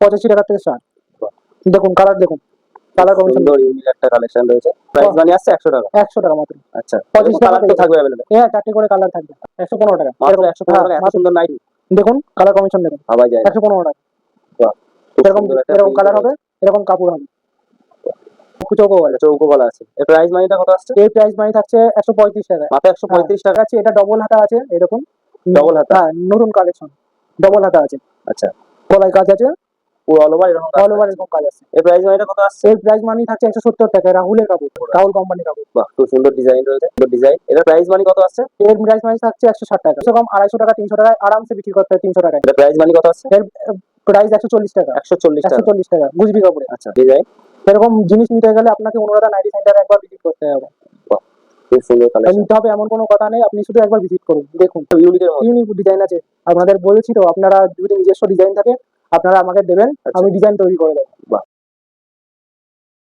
85 টাকা থেকে স্টার্ট। দেখুন কালার, দেখুন কালার কম্বিনেশন সুন্দর ইউনিক একটা কালেকশন রয়েছে। প্রাইস মানে আসছে 100 টাকা। 100 টাকা মাত্র। আচ্ছা, 25 কালার তো থাকবে अवेलेबल। হ্যাঁ, 4টি করে কালার থাকবে। 115 টাকা। মাত্র 115 টাকা এত সুন্দর নাইটি। দেখুন কালার কম্বিনেশন দেখুন, ভাবাই যায় না। 115 টাকা। বাহ, খুব এরকম সুন্দর একটা এরকম print কালার হবে, রয়েছে। এরকম কাপড় হবে। চৌকো গলা। চৌকো গলা আছে। এর প্রাইস মানিটা কত আসছে? এই প্রাইস মানে থাকছে 135 টাকা। মাত্র 135 টাকা। আছে এটা ডবল হাতা আছে এরকম। ডবল হাতা? হ্যাঁ, নতুন কালেকশন। ডবল হাতা আছে। আচ্ছা, গলায় কাজ আছে, পুরো অল ওভার এরকম কাজ অল ওভার থাকছে। এরকম কাজ আছে। এর প্রাইস মানিটা কত আসছে? এর প্রাইস মানে থাকছে 170 টাকা। রাহুলের কাপড়, রাহুল কোম্পানির কাপড়। বাহ, খুব সুন্দর ডিজাইন রয়েছে। সুন্দর ডিজাইন। এর প্রাইস মানি কত আসছে? এর প্রাইস মানে থাকছে 160 টাকা। এরকম 250 টাকা 300 টাকায় আরামসে বিক্রি করতে হয় 300 টাকায়। এর প্রাইস মানি কত আসছে? এর প্রাইস 140 টাকা। 140 টাকা। 140 টাকা গুজরি কাপড়ে। আচ্ছা, ডিজাইন। এরকম জিনিস নিতে গেলে আপনাকে অনুরাধা নাইটি সেন্টারে একবার ভিজিট করতে হবে। বাহ, খুব সুন্দর কালেকশন। নিতে হবে এমন কোনো কথা নেই, আপনি শুধু একবার ভিজিট করুন, দেখুন ইউনিকের মধ্যে। ইউনিক ডিজাইন আছে। আপনাদের বলেছি তো, আপনারা যদি নিজস্ব ডিজাইন থাকে আপনারা আমাকে দেবেন, আচ্ছা। আমি ডিজাইন তৈরি করে দেবো। বাহ,